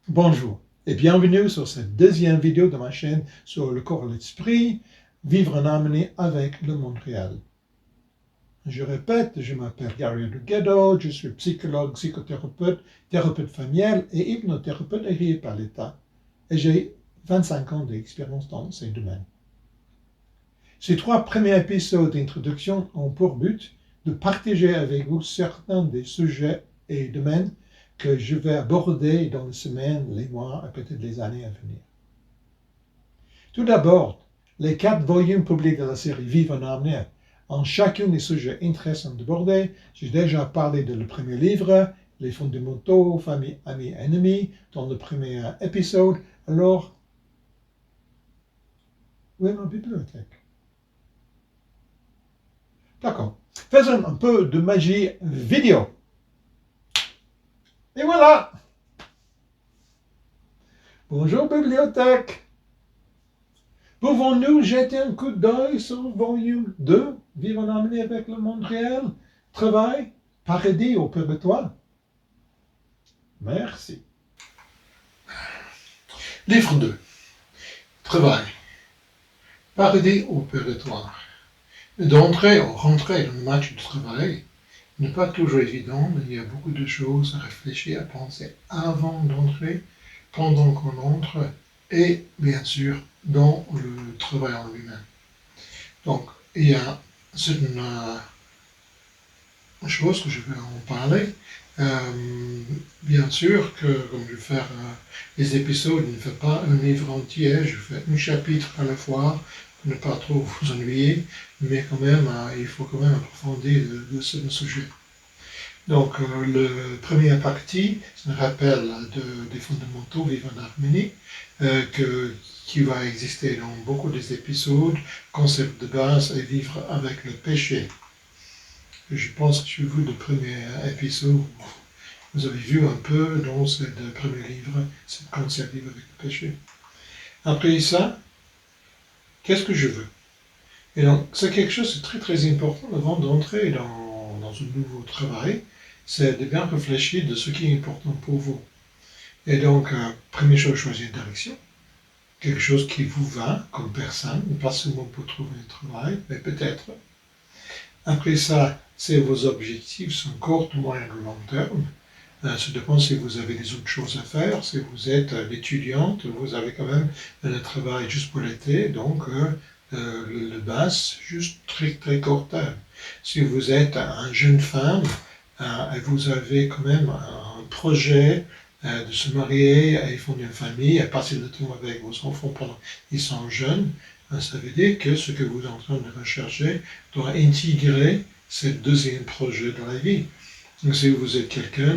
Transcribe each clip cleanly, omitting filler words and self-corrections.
Bonjour et bienvenue sur cette deuxième vidéo de ma chaîne sur le corps et l'esprit, vivre en harmonie avec le monde réel. Je répète, je m'appelle Gary Duguedo, je suis psychologue, psychothérapeute, thérapeute familial et hypnothérapeute agréé par l'État et j'ai 25 ans d'expérience dans ces domaines. Ces 3 premiers épisodes d'introduction ont pour but de partager avec vous certains des sujets et domaines que je vais aborder dans les semaines, les mois et peut-être les années à venir. Tout d'abord, les 4 volumes publics de la série Vivre en harmonie en chacun des sujets intéressants d'abordés. J'ai déjà parlé de le premier livre, Les fondamentaux, famille, amis, ennemis, dans le premier épisode. Alors, où est ma bibliothèque? D'accord. Faisons un peu de magie vidéo. Et voilà! Bonjour bibliothèque! Pouvons-nous jeter un coup d'œil sur le volume 2, Vivre en harmonie avec le monde réel, travail, paradis ou purgatoire? Merci. Livre 2, travail, paradis ou purgatoire. D'entrer ou rentrer dans le match du travail n'est pas toujours évident, mais il y a beaucoup de choses à réfléchir, à penser avant d'entrer, pendant qu'on entre, et bien sûr dans le travail en lui-même. Donc, il y a certaines choses que je vais en parler. Bien sûr que, comme je vais faire les épisodes, je ne fais pas un livre entier, je fais un chapitre à la fois, pour ne pas trop vous ennuyer, mais quand même, il faut quand même approfondir de ce sujet. Donc, la première partie, c'est un rappel des fondamentaux vivre en harmonie, qui va exister dans beaucoup des épisodes, concept de base et vivre avec le péché. Je pense que j'ai vu le premier épisode, vous avez vu un peu dans ce premier livre, ce concept vivre avec le péché. Après ça, qu'est-ce que je veux? Et donc, c'est quelque chose de très très important avant d'entrer dans un nouveau travail, c'est de bien réfléchir de ce qui est important pour vous. Et donc, première chose, choisir une direction. Quelque chose qui vous va comme personne, pas seulement pour trouver un travail, mais peut-être. Après ça, c'est vos objectifs, sont court, moyen ou long terme. Ça dépend si vous avez des autres choses à faire. Si vous êtes l'étudiante, vous avez quand même un travail juste pour l'été, donc le base, juste très très court terme. Si vous êtes une jeune femme et vous avez quand même un projet de se marier et fonder une famille et passer le temps avec vos enfants pendant qu'ils sont jeunes, ça veut dire que ce que vous êtes en train de rechercher doit intégrer ce deuxième projet dans la vie. Donc, si vous êtes quelqu'un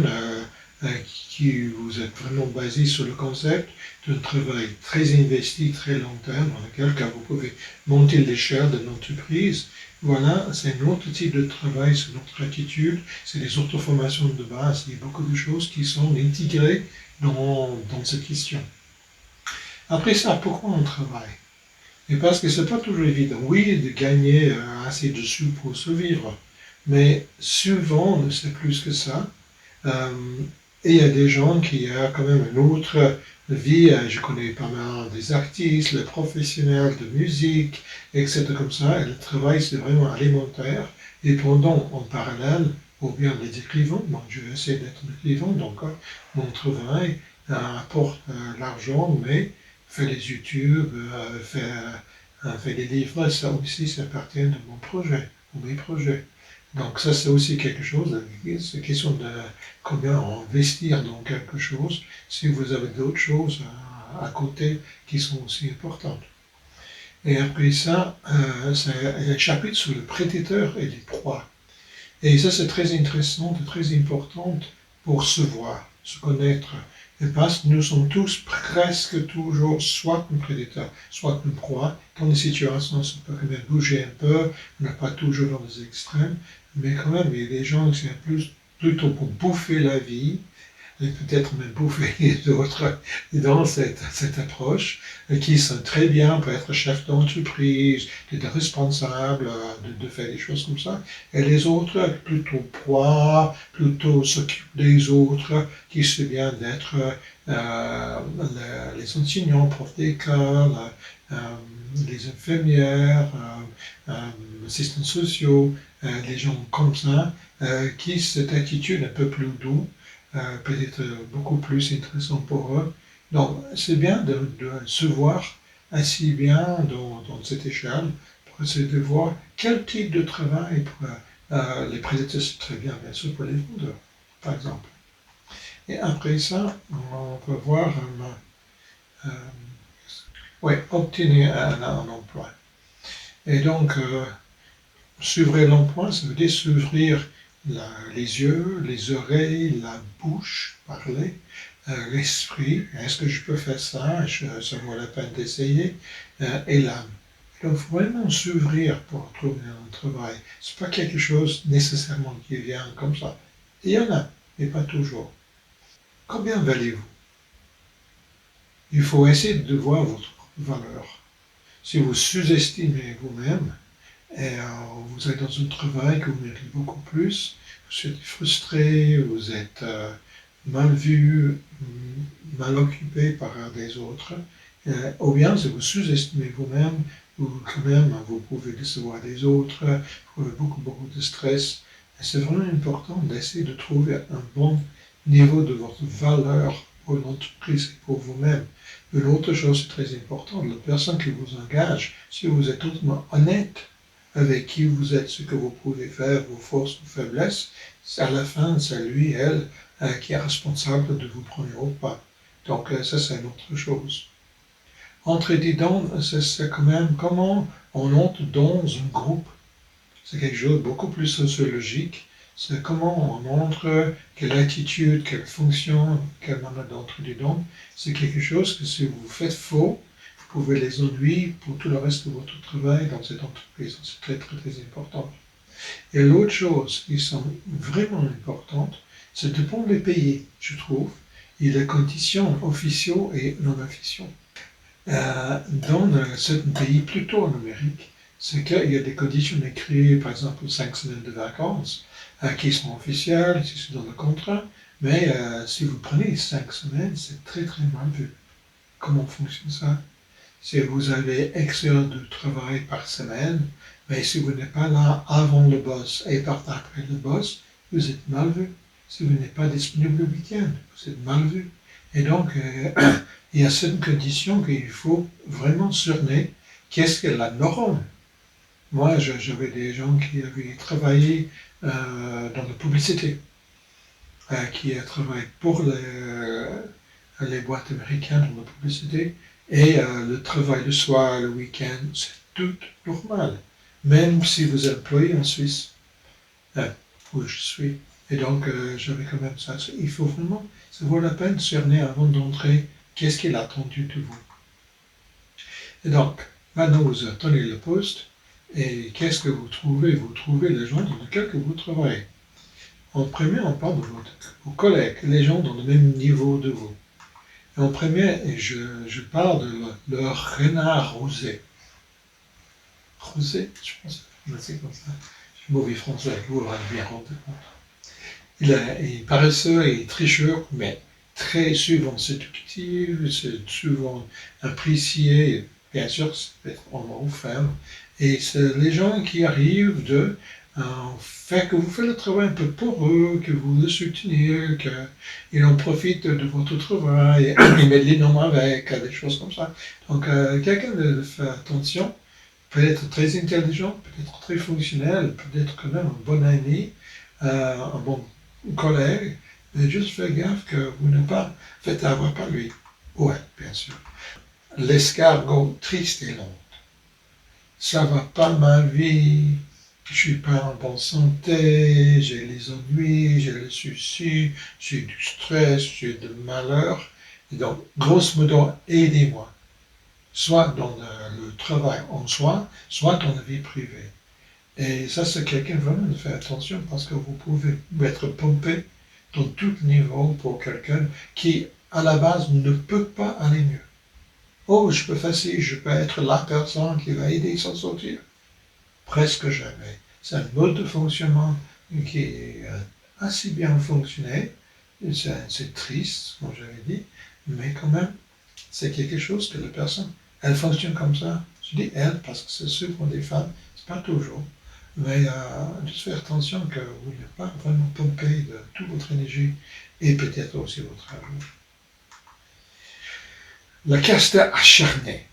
qui vous êtes vraiment basé sur le concept d'un travail très investi, très long terme, dans lequel vous pouvez monter l'échelle de l'entreprise, voilà, c'est un autre type de travail, c'est notre attitude, c'est des autres formations de base, il y a beaucoup de choses qui sont intégrées dans cette question. Après ça, pourquoi on travaille? Et parce que c'est pas toujours évident, oui, de gagner assez de sous pour survivre, mais souvent, c'est plus que ça. Et il y a des gens qui ont quand même une autre vie. Je connais pas mal des artistes, les professionnels de musique, etc. comme ça. Et le travail, c'est vraiment alimentaire. Et pendant, en parallèle, ou bien les écrivains, bon, je vais essayer d'être un écrivain, donc mon travail apporte l'argent, mais faire des YouTube, faire des livres, ça aussi, ça appartient de mon projet, ou mes projets. Donc ça, c'est aussi quelque chose, c'est question de combien investir dans quelque chose, si vous avez d'autres choses à côté qui sont aussi importantes. Et après ça, c'est un chapitre sur le prédateur et les proies. Et ça, c'est très intéressant et très important pour se voir, se connaître. Et parce que nous sommes tous presque toujours soit un prédateur, soit une proie. Quand les situations se peuvent quand même bouger un peu, on n'est pas toujours dans les extrêmes, mais quand même, il y a des gens qui sont plutôt pour bouffer la vie, et peut-être même bouffer les autres dans cette approche, qui sont très bien pour être chef d'entreprise, d'être responsable, de faire des choses comme ça. Et les autres, plutôt proies, plutôt s'occupent des autres, qui c'est bien d'être les enseignants, profs d'école, euh, les infirmières, assistants sociaux, les gens comme ça, qui cette attitude un peu plus douce, peut-être beaucoup plus intéressant pour eux. Donc c'est bien de se voir assez bien dans cette échelle pour essayer de voir quel type de travail pour les prédateurs, c'est très bien, bien sûr, pour les vendeurs, par exemple. Et après ça, on peut voir ouais, obtenir un emploi. Et donc, s'ouvrir l'emploi, ça veut dire s'ouvrir les yeux, les oreilles, la bouche, parler, l'esprit. Est-ce que je peux faire ça? Ça vaut la peine d'essayer. Et l'âme. Donc, vraiment s'ouvrir pour trouver un travail. C'est pas quelque chose nécessairement qui vient comme ça. Il y en a, mais pas toujours. Combien valez-vous? Il faut essayer de voir votre valeur. Si vous sous-estimez vous-même, et vous êtes dans un travail que vous méritez beaucoup plus, vous êtes frustré, vous êtes mal vu, mal occupé par des autres, ou bien si vous sous-estimez vous-même, ou quand même vous pouvez décevoir les autres, vous avez beaucoup de stress. Et c'est vraiment important d'essayer de trouver un bon niveau de votre valeur pour l'entreprise et pour vous-même. Une autre chose très importante, la personne qui vous engage, si vous êtes totalement honnête avec qui vous êtes, ce que vous pouvez faire, vos forces, vos faiblesses, à la fin, c'est lui, elle, qui est responsable de vous prendre au pas. Donc ça, c'est une autre chose. Entrer dedans, c'est quand même comment on entre dans un groupe. C'est quelque chose de beaucoup plus sociologique. C'est comment on entre, quelle attitude, quelle fonction, quelle manière d'entrer dedans. C'est quelque chose que si vous faites faux, vous pouvez les ennuyer pour tout le reste de votre travail dans cette entreprise. C'est très important. Et l'autre chose qui sont vraiment importantes, c'est de bien les payer, je trouve, et les conditions officielles et non officielles. Dans certains pays plutôt numériques, c'est qu'il y a des conditions écrites, par exemple 5 semaines de vacances, qui sont officielles, qui sont dans le contrat, mais si vous prenez 5 semaines, c'est très mal vu. Comment fonctionne ça? Si vous avez X heures de travail par semaine, mais si vous n'êtes pas là avant le boss et pas après le boss, vous êtes mal vu. Si vous n'êtes pas disponible le week-end, vous êtes mal vu. Et donc, il y a certaines conditions qu'il faut vraiment cerner. Qu'est-ce que la norme? Moi, j'avais des gens qui avaient travaillé dans la publicité, qui travaillent pour les boîtes américaines dans la publicité, et le travail le soir, le week-end, c'est tout normal, même si vous êtes employé en Suisse, où je suis. Et donc, j'avais quand même ça. Il faut vraiment, ça vaut la peine de cerner avant d'entrer qu'est-ce qu'il a attendu de vous. Et donc, maintenant vous attendez le poste, et qu'est-ce que vous trouvez? Vous trouvez les gens dans lesquels vous travaillez. En premier, on parle de vos collègues, les gens dans le même niveau de vous. Et en premier, je parle de leur renard rosé. Rosé, je pense que c'est comme ça. Je suis mauvais français, vous vous rendez bien compte. Il est paresseux et tricheur, mais très souvent séductif, c'est souvent apprécié, bien sûr, ça peut être homme ou femme. Et c'est les gens qui arrivent de faire que vous faites le travail un peu pour eux, que vous le soutenez, qu'ils en profitent de votre travail, ils mettent les noms avec, des choses comme ça. Donc, quelqu'un de faire attention, peut être très intelligent, peut-être très fonctionnel, peut-être quand même un bon ami, un bon collègue, mais juste faites gaffe que vous ne pas faites avoir par lui. Ouais, bien sûr. L'escargot triste et lent. Ça va pas ma vie, je suis pas en bonne santé, j'ai les ennuis, j'ai les soucis, j'ai du stress, j'ai du malheur. Et donc, grosso modo, aidez-moi. Soit dans le travail en soi, soit dans la vie privée. Et ça, c'est quelqu'un vraiment de faire attention parce que vous pouvez être pompé dans tout niveau pour quelqu'un qui, à la base, ne peut pas aller mieux. Oh, je peux faire ci, je peux être la personne qui va aider à s'en sortir. Presque jamais. C'est un mode de fonctionnement qui est assez bien fonctionné. C'est triste, comme j'avais dit, mais quand même, c'est quelque chose que la personne, elle fonctionne comme ça. Je dis elle parce que c'est souvent des femmes, c'est pas toujours. Mais juste faire attention que vous n'êtes pas vraiment pompé de toute votre énergie et peut-être aussi votre argent. Le casteur acharné.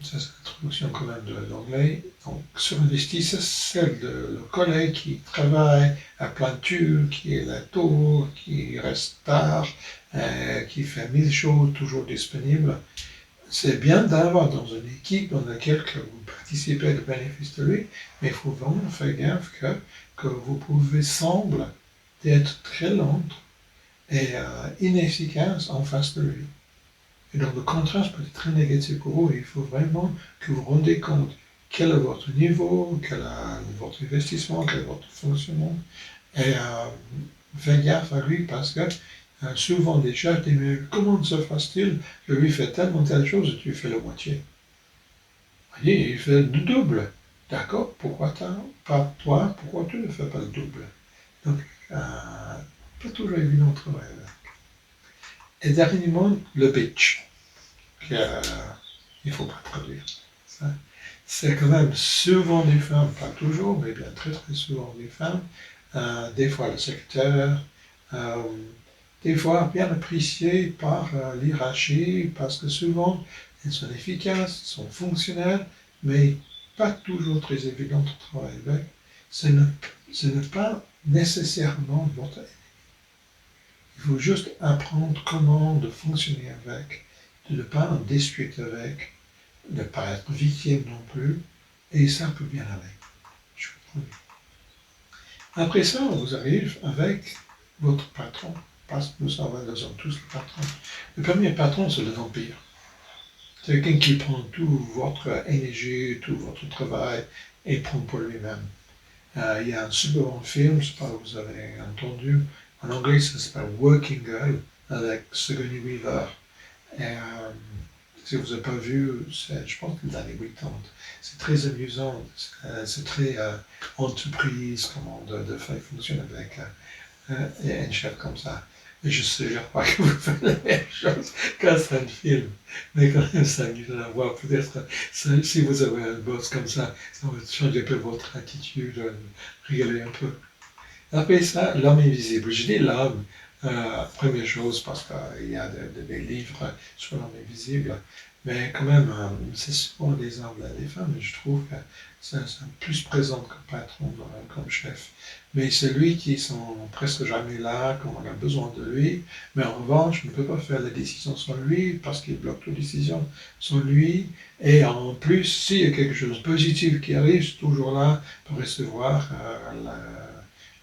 Ça, c'est la traduction quand même de l'anglais. Donc, surinvesti, c'est le collègue qui travaille à pointure, qui est là tôt, qui reste tard, qui fait 1000 choses, toujours disponible. C'est bien d'avoir dans une équipe dans laquelle vous participez au bénéfice de lui, mais il faut vraiment faire gaffe que vous pouvez sembler être très lente et inefficace en face de lui. Et donc le contraste peut être très négatif pour vous. Il faut vraiment que vous vous rendez compte quel est votre niveau, quel est votre investissement, quel est votre fonctionnement. Et faites gaffe à lui parce que souvent des chefs disent mais comment se passe-t-il que lui fait tellement telle chose et tu fais la moitié. Vous voyez, il fait le double. D'accord, pourquoi pas toi, pourquoi tu ne fais pas le double? Donc, pas toujours évident de travailler avec. Et dernièrement, le bitch. Il ne faut pas traduire. Ça. C'est quand même souvent des femmes, pas toujours, mais bien très très souvent des femmes, des fois le secrétaire, des fois bien appréciées par l'hierarchie, parce que souvent elles sont efficaces, sont fonctionnelles, mais pas toujours très évidentes de travailler avec. Ce n'est pas nécessairement votre ennemi. Il faut juste apprendre comment de fonctionner avec, de ne pas en discuter avec, de ne pas être victime non plus, et ça peut bien aller. Je vous promets. Après ça, vous arrivez avec votre patron, parce que nous sommes tous le patron. Le premier patron, c'est le vampire. C'est quelqu'un qui prend toute votre énergie, tout votre travail, et prend pour lui-même. Il y a un super bon film, je ne sais pas si vous avez entendu, en anglais ça s'appelle Working Girl, avec Sigourney Weaver. Et, si vous n'avez pas vu, je pense que dans les 80, c'est très amusant, c'est très entreprise, comment de faire fonctionner avec un chef comme ça. Et je ne suggère pas que vous faites la même chose quand c'est un film, mais quand même c'est amusant à voir. Peut-être si vous avez un boss comme ça va changer un peu votre attitude, rigoler un peu. Après ça, l'homme invisible. Je dis l'homme, première chose, parce qu'il y a des livres sur l'homme invisible, mais quand même, c'est souvent des hommes et des femmes, et je trouve que c'est plus présent comme patron, comme chef. Mais c'est lui qui sont presque jamais là quand on a besoin de lui, mais en revanche, on ne peut pas faire les décisions sans lui, parce qu'il bloque toutes les décisions sans lui, et en plus, s'il y a quelque chose de positif qui arrive, c'est toujours là pour recevoir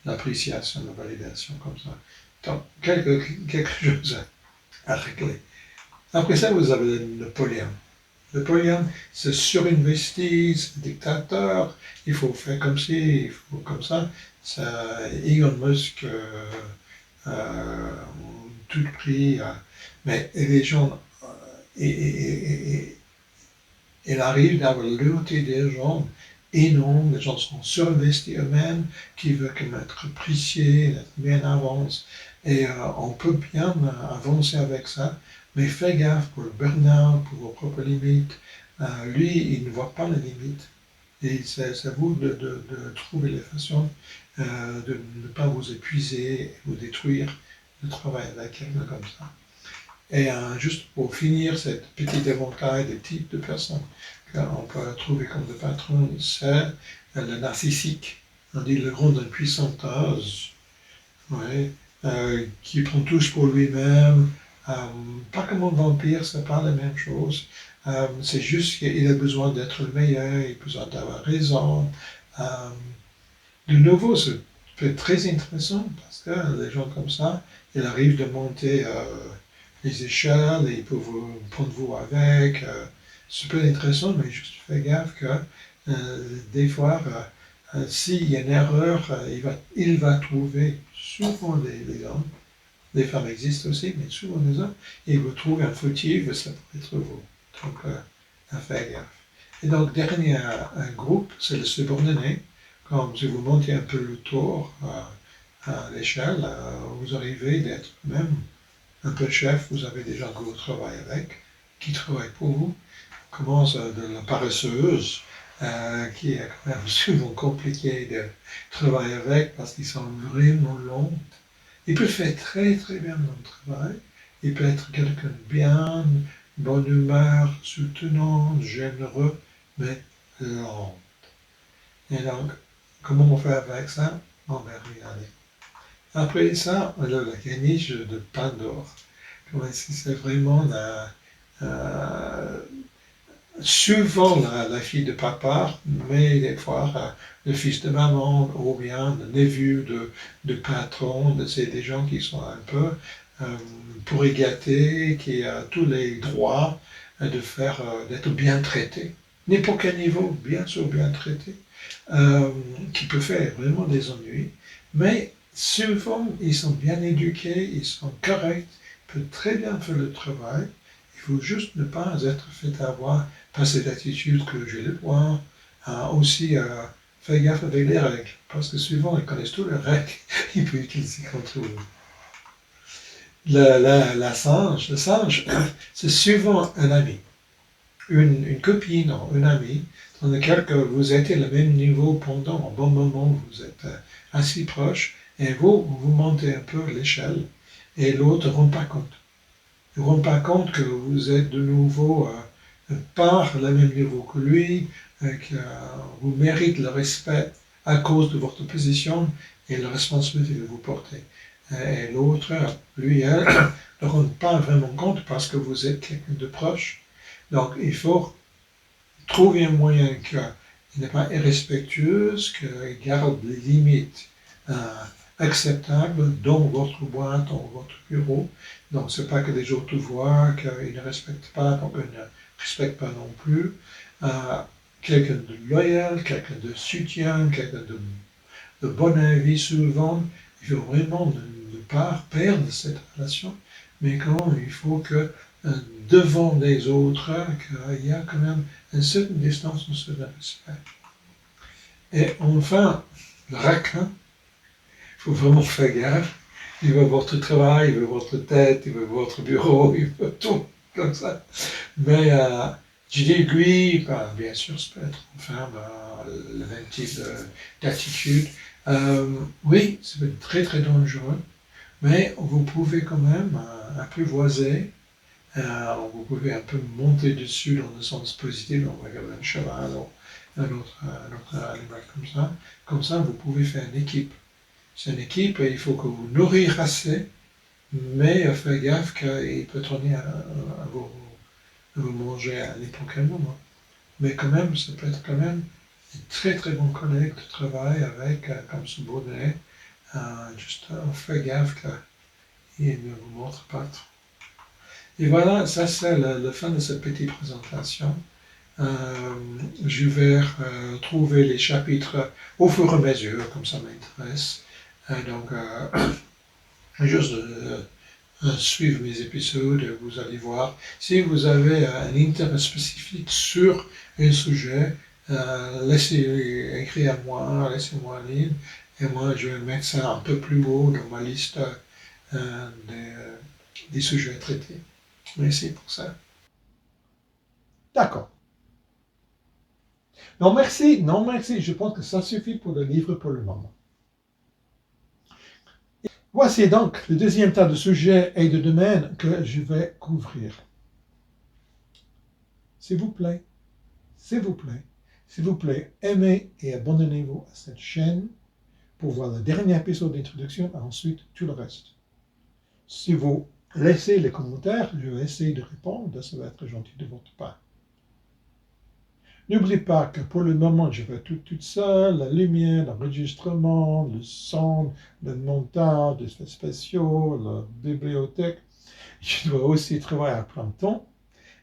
l'appréciation, la validation comme ça. Donc, quelque chose à régler. Après ça, vous avez le polyème. Le polyème, c'est surinvesti, c'est dictateur, il faut faire comme ci, il faut comme ça. C'est Elon Musk, tout prix. Mais les gens, il arrive d'avoir l'unité des gens énorme, les gens sont surinvestis eux-mêmes, qui veulent être appréciés, être mis en avance. Et on peut bien avancer avec ça, mais faites gaffe pour le burn-out, pour vos propres limites. Lui, il ne voit pas les limites. Et c'est à vous de trouver les façons de ne pas vous épuiser, vous détruire, de travailler avec quelqu'un comme ça. Et juste pour finir cette petite éventail de types de personnes qu'on peut trouver comme des patrons, c'est le narcissique. On dit le grand impuissant âge, ouais, qui prend tout pour lui-même. Pas comme un vampire, c'est pas la même chose. C'est juste qu'il a besoin d'être le meilleur, il a besoin d'avoir raison. De nouveau, ça peut être très intéressant parce que les gens comme ça, ils arrivent de monter les échelles et ils peuvent vous prendre vous avec. C'est super intéressant, mais juste fais gaffe que des fois, s'il y a une erreur, il va trouver souvent les hommes. Les femmes existent aussi, mais souvent les hommes. Et il va trouver un fautif, ça peut être vous. Donc, faire gaffe. Et donc, dernier un groupe, c'est le subordonné. Comme si vous montez un peu le tour à l'échelle, vous arrivez d'être même un peu chef, vous avez des gens que vous travaillez avec, qui travaillent pour vous. Commence de la paresseuse, qui est quand même souvent compliqué de travailler avec parce qu'ils sont vraiment longs. Il peut faire très très bien le travail. Il peut être quelqu'un de bien, bonne humeur, soutenant, généreux, mais lent. Et donc, comment on fait avec ça? On va regarder. Après ça, la caniche de Pandore. C'est vraiment souvent la fille de papa, mais des fois le fils de maman ou bien le neveu de patron, c'est des gens qui sont un peu pourri gâtés, qui a tous les droits d'être bien traités. N'importe quel niveau, bien sûr bien traité, qui peut faire vraiment des ennuis, mais souvent ils sont bien éduqués, ils sont corrects, ils peuvent très bien faire le travail. Il faut juste ne pas être fait avoir par cette attitude que j'ai le droit. Aussi, faire gaffe avec les règles, parce que souvent ils connaissent toutes les règles, ils peuvent utiliser contre vous. Le singe, c'est souvent un ami, une copine ou une amie, dans lequel vous êtes à le même niveau pendant un bon moment, vous êtes assez proche, et vous montez un peu l'échelle, et l'autre ne rend pas compte. Il ne rend pas compte que vous êtes de nouveau par le même niveau que lui, que vous méritez le respect à cause de votre position et la responsabilité que vous portez. Et l'autre, lui, elle, ne rend pas vraiment compte parce que vous êtes quelqu'un de proche. Donc, il faut trouver un moyen qu'il n'est pas irrespectueux, qu'il garde les limites acceptables dans votre boîte, dans votre bureau. Donc, ce n'est pas que les autres voient qu'ils ne respectent pas, donc ils ne respectent pas non plus. Quelqu'un de loyal, quelqu'un de soutien, quelqu'un de bon avis souvent. Il faut vraiment ne pas perdre cette relation, mais quand il faut que devant les autres, qu'il y a quand même une certaine distance, un certain respect. Et enfin, le requin, il faut vraiment faire gaffe. Il veut votre travail, il veut votre tête, il veut votre bureau, il veut tout comme ça. Mais je dis lui, bien sûr, ça peut être enfin le même type d'attitude. Oui, ça peut être très très dangereux, mais vous pouvez quand même apprivoiser. Vous pouvez un peu monter dessus dans le sens positif, on va regarder un cheval ou un autre animal comme ça. Comme ça, vous pouvez faire une équipe. C'est une équipe et il faut que vous nourrir assez, mais faites gaffe qu'il peut tourner à vous manger à n'importe quel moment. Mais quand même, ça peut être quand même un très très bon collègue de travail avec, comme subordonné. Juste faites gaffe qu'il ne vous montre pas trop. Et voilà, ça c'est la fin de cette petite présentation. Je vais trouver les chapitres au fur et à mesure, comme ça m'intéresse. Donc, juste suivre mes épisodes, vous allez voir. Si vous avez un intérêt spécifique sur un sujet, laissez écrire à moi, laissez-moi en ligne, et moi je vais mettre ça un peu plus haut dans ma liste des sujets traités. Merci pour ça. D'accord. Non, merci. Non, merci. Je pense que ça suffit pour le livre pour le moment. Voici donc le deuxième tas de sujets et de domaines que je vais couvrir. S'il vous plaît, s'il vous plaît, s'il vous plaît, aimez et abonnez-vous à cette chaîne pour voir le dernier épisode d'introduction et ensuite tout le reste. Si vous laissez les commentaires, je vais essayer de répondre, ça va être gentil de votre part. N'oubliez pas que pour le moment, je fais tout toute seule, la lumière, l'enregistrement, le son, le montage, les effets spéciaux, la bibliothèque. Je dois aussi travailler à plein temps.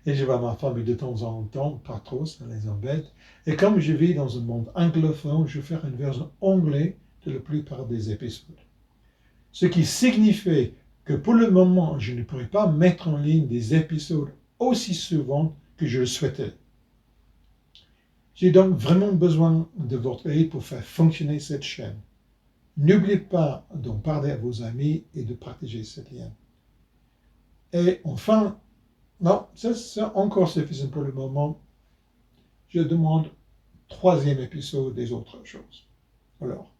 Et je vois ma famille de temps en temps, pas trop, ça les embête. Et comme je vis dans un monde anglophone, je vais faire une version anglaise de la plupart des épisodes. Ce qui signifie que pour le moment, je ne pourrai pas mettre en ligne des épisodes aussi souvent que je le souhaitais. J'ai donc vraiment besoin de votre aide pour faire fonctionner cette chaîne. N'oubliez pas d'en parler à vos amis et de partager ce lien. Et enfin, non, ça c'est encore suffisant pour le moment. Je demande troisième épisode des autres choses. Alors,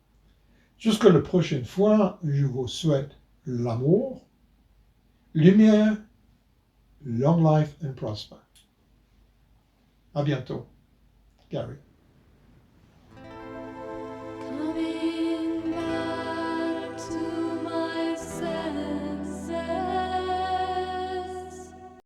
jusqu'à la prochaine fois, je vous souhaite l'amour, lumière, long life and prosper. À bientôt. Gary.